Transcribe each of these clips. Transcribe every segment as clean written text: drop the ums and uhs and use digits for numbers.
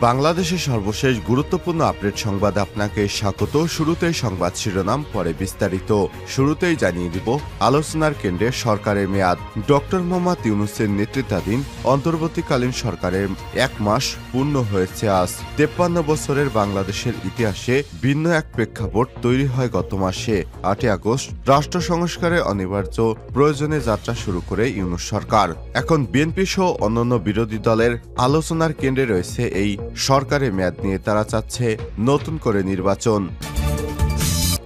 বাংলাদেশের সর্বশেষ গুরুত্বপূর্ণ আপডেট সংবাদে আপনাকে স্বাগত। শুরুতেই সংবাদ শিরোনাম, পরে বিস্তারিত। শুরুতেই জানিয়ে দিব আলোচনার কেন্দ্রে সরকারের মেয়াদ। ডক্টর মোহাম্মদ ইউনূসের নেতৃত্বাধীন অন্তর্বর্তীকালীন সরকারের 1 মাস পূর্ণ হয়েছে আজ। 53 বছরের বাংলাদেশের ইতিহাসে ভিন্ন এক প্রেক্ষাপট তৈরি হয় গত মাসে 8 আগস্ট। রাষ্ট্র সংস্কারের অনিবার্য প্রয়োজনে যাত্রা শুরু করে ইউনূস সরকার। এখন বিএনপি সহ অন্যান্য বিরোধী দলের আলোচনার কেন্দ্রে রয়েছে এই সরকারের মেয়াদ নিয়ে। তারা চাচ্ছে নতুন করে নির্বাচন।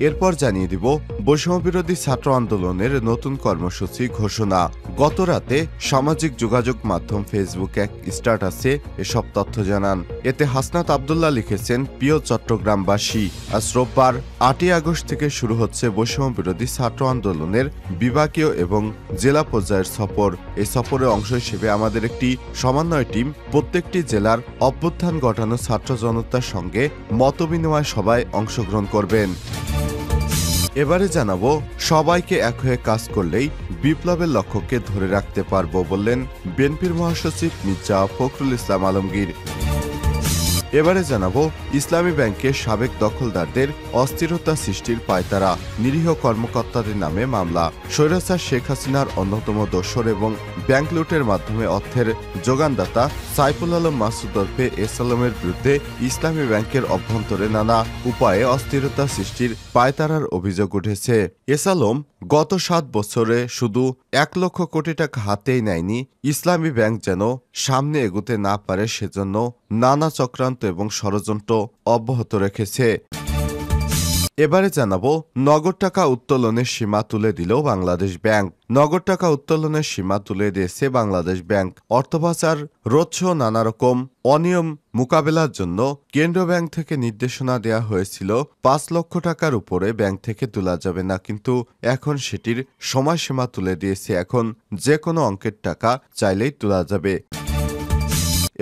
এরপর জানিয়ে দিব বৈষম্যবিরোধী ছাত্র আন্দোলনের নতুন কর্মসূচি ঘোষণা। গত রাতে সামাজিক যোগাযোগ মাধ্যম ফেসবুকে এক স্ট্যাটাসে এসব তথ্য জানান। এতে হাসনাত আব্দুল্লাহ লিখেছেন, প্রিয় চট্টগ্রামবাসী, আজ রোববার 8 আগস্ট থেকে শুরু হচ্ছে বৈষম্যবিরোধী ছাত্র আন্দোলনের বিভাগীয় এবং জেলা পর্যায়ের সফর। এই সফরের অংশ হিসেবে আমাদের একটি সমন্বয় টিম প্রত্যেকটি জেলার অভ্যুত্থান ঘটানো ছাত্র জনতার সঙ্গে মতবিনিময় সভায় অংশগ্রহণ করবেন। এবারে জানাবো, সবাইকে এক হয়ে কাজ করলেই বিপ্লবের লক্ষ্যকে ধরে রাখতে পারব বললেন বিএনপির মহাসচিব মির্জা ফখরুল ইসলাম আলমগীর। এবারে জানাবো, ইসলামী ব্যাংকের সাবেক দখলদারদের অস্থিরতা সৃষ্টির পায়তারা, নিরীহ কর্মকর্তাদের নামে মামলা। স্বৈরাচার শেখ হাসিনার অন্যতম দোসর এবং ব্যাংক লুটের মাধ্যমে অর্থের যোগানদাতা সাইফুল আলম মাসুদ ওরফে এস আলমের বিরুদ্ধে ইসলামী ব্যাংকের অভ্যন্তরে নানা উপায়ে অস্থিরতা সৃষ্টির পায়তারার অভিযোগ উঠেছে। এস আলম গত 7 বছরে শুধু 1 লক্ষ কোটি টাকা হাতেই নেয়নি, ইসলামী ব্যাংক যেন সামনে এগোতে না পারে সেজন্য নানা চক্রান্ত এবং ষড়যন্ত্র অব্যাহত রেখেছে। এবারে জানাবো, নগদ টাকা উত্তোলনের সীমা তুলে দিল বাংলাদেশ ব্যাংক। নগদ টাকা উত্তোলনের সীমা তুলে দিয়েছে বাংলাদেশ ব্যাংক। অর্থপাচার রোধসহ নানা রকম অনিয়ম মোকাবেলার জন্য কেন্দ্রীয় ব্যাংক থেকে নির্দেশনা দেওয়া হয়েছিল 5 লক্ষ টাকার উপরে ব্যাংক থেকে তোলা যাবে না, কিন্তু এখন সেটির সময়সীমা তুলে দিয়েছে। এখন যে কোনো অঙ্কের টাকা চাইলেই তোলা যাবে।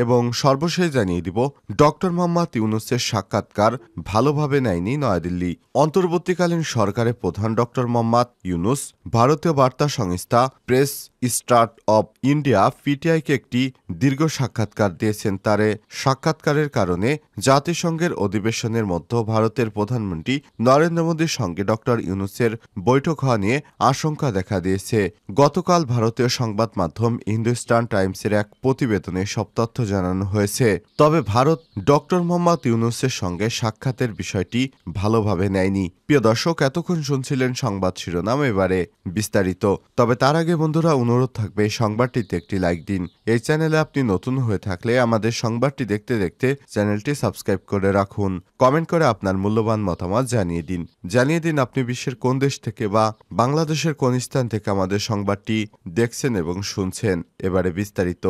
এবং সর্বশেষ জানিয়ে দিব, ডক্টর মোহাম্মদ ইউনূসের সাক্ষাৎকার ভালোভাবে নেয়নি নয়াদিল্লি। অন্তর্বর্তীকালীন সরকারের প্রধান ডক্টর মোহাম্মদ ইউনূস ভারতীয় বার্তা সংস্থা প্রেস স্টার্ট অব ইন্ডিয়া পিটিআইকে একটি দীর্ঘ সাক্ষাৎকার দিয়েছেন। তার সাক্ষাৎকারের কারণে জাতিসংঘের অধিবেশনের মধ্যে ভারতের প্রধানমন্ত্রী নরেন্দ্র মোদীর সঙ্গে ডক্টর ইউনূসের বৈঠক হওয়া নিয়ে আশঙ্কা দেখা দিয়েছে। গতকাল ভারতীয় সংবাদ মাধ্যম হিন্দুস্তান টাইমসের এক প্রতিবেদনে সব তথ্য জানানো হয়েছে। তবে ভারত ডক্টর মোহাম্মদ ইউনূসের সঙ্গে সাক্ষাতের বিষয়টি ভালোভাবে নেয়নি। প্রিয় দর্শক, এতক্ষণ শুনছিলেন সংবাদ শিরোনাম, এবারে বিস্তারিত। তবে তার আগে বন্ধুরা, অনুরোধ থাকবে এই সংবাদটিতে একটি লাইক দিন। এই চ্যানেলে আপনি নতুন হয়ে থাকলে আমাদের সংবাদটি দেখতে দেখতে চ্যানেলটি সাবস্ক্রাইব করে রাখুন। কমেন্ট করে আপনার মূল্যবান মতামত জানিয়ে দিন আপনি বিশ্বের কোন দেশ থেকে বা বাংলাদেশের কোন স্থান থেকে আমাদের সংবাদটি দেখছেন এবং শুনছেন। এবারে বিস্তারিত।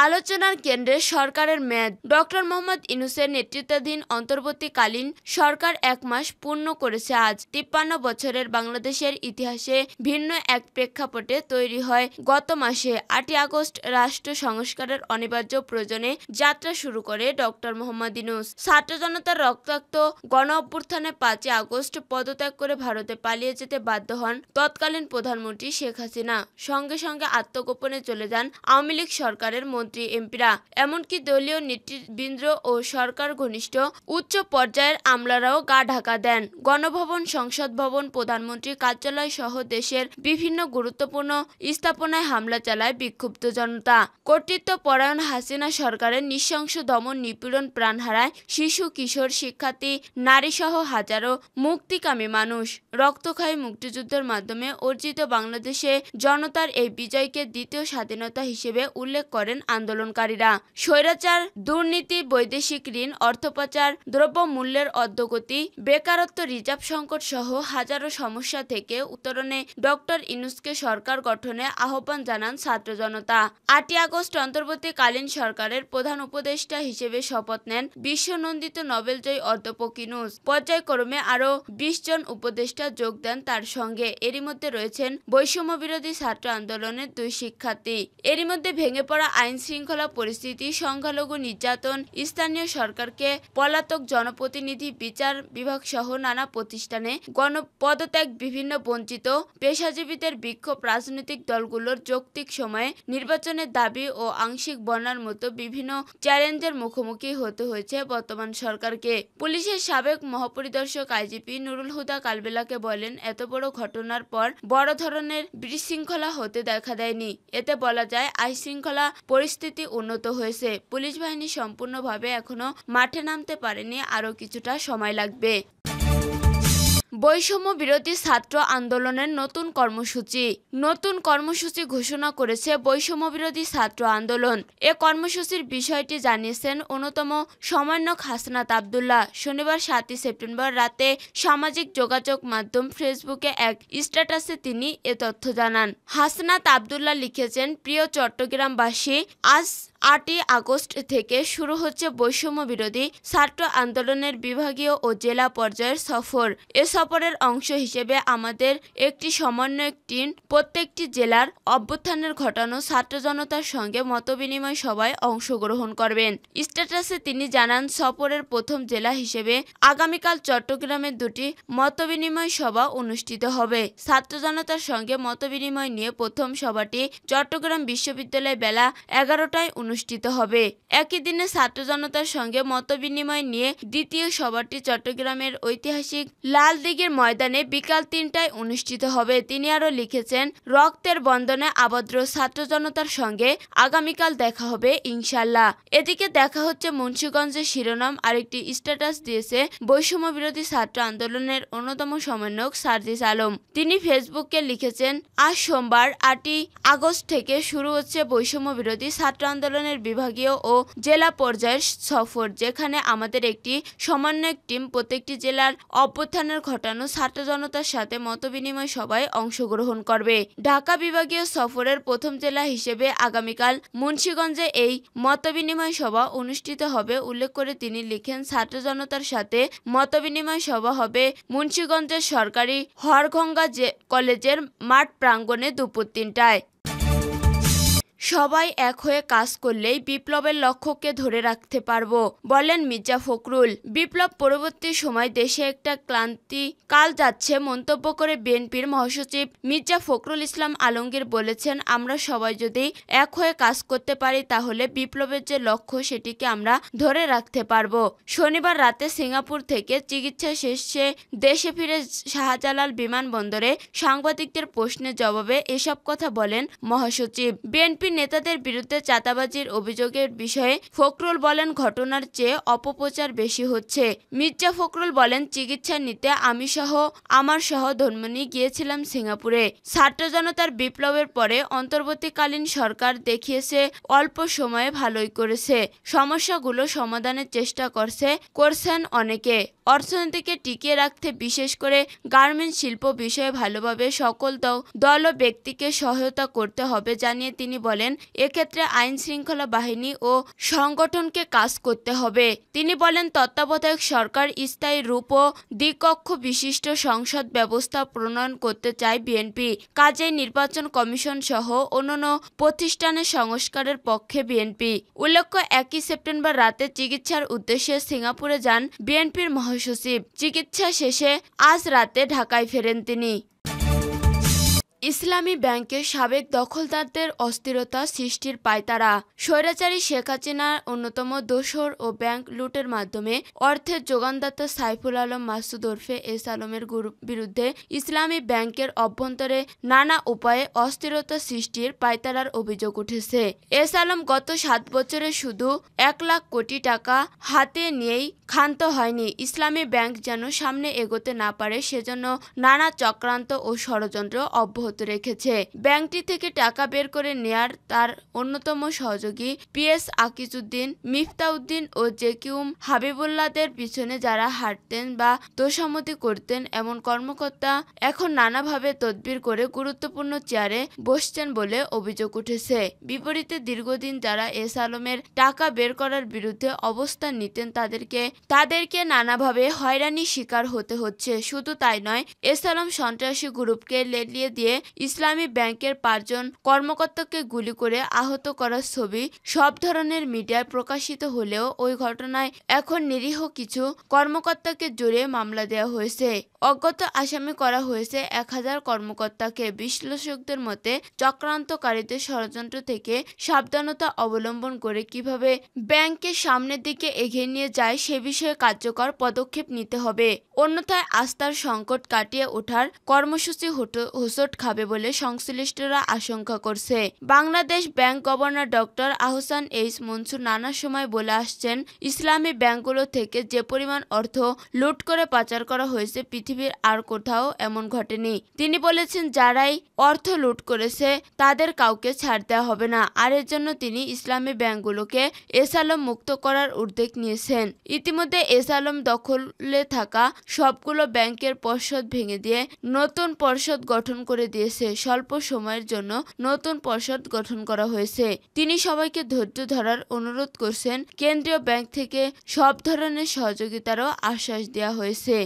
আলোচনার কেন্দ্রে সরকারের মেয়াদ। ডক্টর মোহাম্মদ ইউনূসের নেতৃত্বাধীন অন্তর্বর্তীকালীন সরকার 1 মাস পূর্ণ করেছে আজ। 53 বছরের বাংলাদেশের ইতিহাসে ভিন্ন এক প্রেক্ষাপটে তৈরি হয় গত মাসে 8 আগস্ট। রাষ্ট্র সংস্কারের অনিবার্য প্রয়োজনে যাত্রা শুরু করে ডক্টর মোহাম্মদ ইউনূস। ছাত্র জনতার রক্তাক্ত গণ অভ্যুত্থানে 5 আগস্ট পদত্যাগ করে ভারতে পালিয়ে যেতে বাধ্য হন তৎকালীন প্রধানমন্ত্রী শেখ হাসিনা। সঙ্গে সঙ্গে আত্মগোপনে চলে যান আওয়ামী লীগ সরকারের মন্ত্রী এমপিরা, এমনকি দলীয় নেতৃবৃন্দ ও সরকার ঘনিষ্ঠ উচ্চ পর্যায়ের আমলারাও গা ঢাকা দেন। গণভবন, সংসদ ভবন, প্রধানমন্ত্রীর কার্যালয় সহ দেশের বিভিন্ন গুরুত্বপূর্ণ স্থাপনায় হামলা চালায় বিক্ষুব্ধ জনতা। কর্তৃত্ব পরায়ণ হাসিনা সরকারের নৃশংস দমন নিপীড়ন প্রাণ হারায় শিশু, কিশোর, শিক্ষার্থী, নারীসহ হাজারো মুক্তিকামী মানুষ। রক্তক্ষয়ী মুক্তিযুদ্ধের মাধ্যমে অর্জিত বাংলাদেশে জনতার এই বিজয়কে দ্বিতীয় স্বাধীনতা হিসেবে উল্লেখ করেন আন্দোলনকারীরা। স্বৈরাচার, দুর্নীতি, বৈদেশিক ঋণ, অর্থপাচার, দ্রব্যমূল্যের অর্ধগতি, বেকারত্ব, রিজার্ভ সংকট সহ হাজারো সমস্যা থেকে উত্তরণে ডক্টর ইউনূসকে সরকার গঠনে আহ্বান জানান ছাত্র জনতা। 8 আগস্ট অন্তর্বর্তীকালীন সরকারের প্রধান উপদেষ্টা হিসেবে শপথ নেন বিশ্বনন্দিত নোবেলজয়ী অধ্যাপক ইউনূস। পর্যায়ক্রমে আরও 20 জন উপদেষ্টা যোগ দেন তার সঙ্গে। এরই মধ্যে রয়েছেন বৈষম্যবিরোধী ছাত্র আন্দোলনের 2 শিক্ষার্থী। এরই মধ্যে ভেঙে পড়া আইন শৃঙ্খলা পরিস্থিতি, সংখ্যালঘু নির্যাতন, স্থানীয় সরকারকে পলাতক জনপ্রতিনিধি, বিচার বিভাগ সহ নানা প্রতিষ্ঠানে গণপদত্যাগ, বিভিন্ন বঞ্চিত পেশাজীবীদের বিক্ষোভ, রাজনৈতিক দলগুলোর যৌক্তিক সময়ে নির্বাচনের দাবি ও আংশিক বন্যার মতো বিভিন্ন চ্যালেঞ্জের মুখোমুখি হতে হয়েছে বর্তমান সরকারকে। পুলিশের সাবেক মহাপরিদর্শক আইজিপি নুরুল হুদা কালবেলাকে বলেন, এত বড় ঘটনার পর বড় ধরনের বিশৃঙ্খলা হতে দেখা দেয়নি। এতে বলা যায় আইনশৃঙ্খলা পরিস্থিতি উন্নত হয়েছে। পুলিশ বাহিনী সম্পূর্ণভাবে এখনো মাঠে নামতে পারেনি, আরও কিছুটা সময় লাগবে। বৈষম্য বিরোধী ছাত্র আন্দোলনের নতুন কর্মসূচি ঘোষণা করেছে বৈষম্য বিরোধী ছাত্র আন্দোলন। এ কর্মসূচির বিষয়টি জানিয়েছেন অন্যতম সমন্বয়ক হাসনাত আবদুল্লাহ। শনিবার 7 সেপ্টেম্বর রাতে সামাজিক যোগাযোগ মাধ্যম ফেসবুকে এক স্ট্যাটাসে তিনি এ তথ্য জানান। হাসনাত আবদুল্লাহ লিখেছেন, প্রিয় চট্টগ্রামবাসী, আজ 8 আগস্ট থেকে শুরু হচ্ছে বৈষম্য বিরোধী ছাত্র আন্দোলনের বিভাগীয় ও জেলা পর্যায়ের সফর। এ সফরের অংশ হিসেবে আমাদের একটি সমন্বয়ক টিম প্রত্যেকটি জেলার অভ্যুত্থানের ঘটানো ছাত্র জনতার সঙ্গে মতবিনিময় সভায় অংশগ্রহণ করবেন। স্ট্যাটাসে তিনি জানান, সফরের প্রথম জেলা হিসেবে আগামীকাল চট্টগ্রামে 2টি মতবিনিময় সভা অনুষ্ঠিত হবে। ছাত্র জনতার সঙ্গে মতবিনিময় নিয়ে প্রথম সভাটি চট্টগ্রাম বিশ্ববিদ্যালয়ে বেলা 11টায় অনুষ্ঠিত হবে। একই দিনে ছাত্র জনতার সঙ্গে মতবিনিময় নিয়ে দ্বিতীয় সভাটি চট্টগ্রামের ঐতিহাসিক লালদিঘির ময়দানে বিকাল 3টায় অনুষ্ঠিত হবে। তিনি আরও লিখেছেন, রক্তের বন্ধনে আবদ্ধ ছাত্র জনতার সঙ্গে আগামীকাল দেখা হবে ইনশাল্লাহ। এদিকে দেখা হচ্ছে মুন্সিগঞ্জের শিরোনাম আরেকটি স্ট্যাটাস দিয়েছে বৈষম্য বিরোধী ছাত্র আন্দোলনের অন্যতম সমন্বয়ক সার্জিস আলম। তিনি ফেসবুকে লিখেছেন, আজ সোমবার 8 আগস্ট থেকে শুরু হচ্ছে বৈষম্য বিরোধী ছাত্র আন্দোলনের বিভাগীয় ও জেলা পর্যায়ের সফর, যেখানে আমাদের একটি সমন্বয়ক টিম প্রত্যেকটি জেলার অভ্যুত্থানের ঘটানো ছাত্র জনতার সাথে মতবিনিময় সভায় অংশগ্রহণ করবে। ঢাকা বিভাগীয় সফরের প্রথম জেলা হিসেবে আগামীকাল মুন্সিগঞ্জে এই মতবিনিময় সভা অনুষ্ঠিত হবে উল্লেখ করে তিনি লিখেন, ছাত্র জনতার সাথে মতবিনিময় সভা হবে মুন্সিগঞ্জের সরকারি হরগঙ্গা কলেজের মাঠ প্রাঙ্গণে দুপুর 3টায়। সবাই এক হয়ে কাজ করলেই বিপ্লবের লক্ষ্যকে ধরে রাখতে পারব, বলেন মির্জা ফখরুল। বিপ্লব পরবর্তী সময় দেশে একটা ক্লান্তি কাল যাচ্ছে মন্তব্য করে বিএনপির মহাসচিব মির্জা ফখরুল ইসলাম আলমগীর বলেছেন, আমরা সবাই যদি এক হয়ে কাজ করতে পারি তাহলে বিপ্লবের যে লক্ষ্য সেটিকে আমরা ধরে রাখতে পারব। শনিবার রাতে সিঙ্গাপুর থেকে চিকিৎসা শেষে দেশে ফিরে শাহজালাল বিমানবন্দরে সাংবাদিকদের প্রশ্নের জবাবে এসব কথা বলেন মহাসচিব। বিএনপি নেতাদের বিরুদ্ধে চাঁদাবাজির অভিযোগের বিষয়ে ফখরুল বলেন, ঘটনার চেয়ে অপপ্রচার বেশি হচ্ছে। মির্জা ফখরুল বলেন, চিকিৎসা নিতে আমি সহ আমার সহধর্মিণী গিয়েছিলাম সিঙ্গাপুরে। ছাত্র জনতার বিপ্লবের পরে অন্তর্বর্তীকালীন সরকার দেখিয়েছে অল্প সময়ে ভালোই করেছে, সমস্যাগুলো সমাধানের চেষ্টা করছেন অনেকে। অর্থনীতিকে টিকিয়ে রাখতে বিশেষ করে গার্মেন্টস শিল্প বিষয়ে ভালোভাবে সকল দল ও ব্যক্তিকে সহায়তা করতে হবে জানিয়ে তিনি বলেন, এক্ষেত্রে আইন শৃঙ্খলা বাহিনী ও সংগঠনকে কাজ করতে হবে। তিনি বলেন, তত্ত্বাবধায়ক সরকার স্থায়ী রূপ ও দ্বিকক্ষ বিশিষ্ট সংসদ ব্যবস্থা প্রণয়ন করতে চায় বিএনপি। কাজেই নির্বাচন কমিশন সহ অন্যান্য প্রতিষ্ঠানের সংস্কারের পক্ষে বিএনপি। উল্লেখ্য, 1 সেপ্টেম্বর রাতে চিকিৎসার উদ্দেশ্যে সিঙ্গাপুরে যান বিএনপির মহাসচিব। চিকিৎসা শেষে আজ রাতে ঢাকায় ফেরেন তিনি। ইসলামী ব্যাংকের সাবেক দখলদারদের অস্থিরতা সৃষ্টির পায়তারা। স্বৈরাচারী শেখ হাসিনার অন্যতম দোসর ও ব্যাংক লুটের মাধ্যমে অর্থের যোগানদাতা সাইফুল আলম মাসুদ ওরফে এস আলমের বিরুদ্ধে ইসলামী ব্যাংকের অভ্যন্তরে নানা উপায়ে অস্থিরতা সৃষ্টির পায়তারার অভিযোগ উঠেছে। এস আলম গত 7 বছরে শুধু 1 লাখ কোটি টাকা হাতে নিয়েই ক্ষান্ত হয়নি। ইসলামী ব্যাংক যেন সামনে এগোতে না পারে সেজন্য নানা চক্রান্ত ও ষড়যন্ত্র অব্যাহত রেখেছে। ব্যাংকটি থেকে টাকা বের করে নেয়ার তার অন্যতম সহযোগী পিএস আকিজউদ্দিন, মিফতাউদ্দিন ও জেকিউম হাবিবুল্লাহদের পিছনে যারা হাঁটতেন বা তোষামতি করতেন এমন কর্মকর্তা এখন নানাভাবে তদবির করে গুরুত্বপূর্ণ চেয়ারে বসছেন বলে অভিযোগ উঠেছে। বিপরীতে দীর্ঘদিন যারা এস আলমের টাকা বের করার বিরুদ্ধে অবস্থান নিতেন তাদেরকে নানাভাবে হয়রানির শিকার হতে হচ্ছে। শুধু তাই নয়, এস আলম সন্ত্রাসী গ্রুপকে লেলিয়ে দিয়ে ইসলামী ব্যাংকের 5 জন কর্মকর্তাকে গুলি করে আহত করার ছবি সব ধরনের মিডিয়ায় প্রকাশিত হলেও ওই ঘটনায় এখন নিরীহ কিছু কর্মকর্তাকে জড়িয়ে মামলা দেওয়া হয়েছে। অজ্ঞাত আসামি করা হয়েছে 1000 কর্মকর্তাকে। বিশ্লেষকদের মতে চক্রান্তকারীদের ষড়যন্ত্র থেকে সাবধানতা অবলম্বন করে কিভাবে ব্যাংককে সামনের দিকে এগিয়ে নিয়ে যায় সে বিষয়ে কার্যকর পদক্ষেপ নিতে হবে। অন্যথায় আস্থার সংকট কাটিয়ে ওঠার কর্মসূচি হোঁচট খাবে বলে সংশ্লিষ্টরা আশঙ্কা করছে। Bangladesh bank governor doctor Ahsan H Mansur নানা সময় বলে আসছেন, ইসলামী ব্যাংকগুলো থেকে যে পরিমাণ অর্থ লুট করে পাচার করা হয়েছে পৃথিবীর আর কোথাও এমন ঘটেনি। তিনি বলেছেন, যারাই অর্থ লুট করেছে তাদের কাউকে ছাড় দেওয়া হবে না। আর এর জন্য তিনি ইসলামী ব্যাংকগুলোকে এসালম মুক্ত করার উদ্যোগ নিয়েছেন। ইতিমধ্যে এসালম দখলে থাকা সবগুলো ব্যাংকের পর্ষদ ভেঙে দিয়ে নতুন পর্ষদ গঠন করে দিয়েছে। স্বল্প সময়ের জন্য নতুন পর্ষদ গঠন করা হয়েছে। তিনি সবাইকে ধৈর্য ধরার অনুরোধ করছেন। কেন্দ্রীয় ব্যাংক থেকে সব ধরনের সহযোগিতারও আশ্বাস দেওয়া হয়েছে।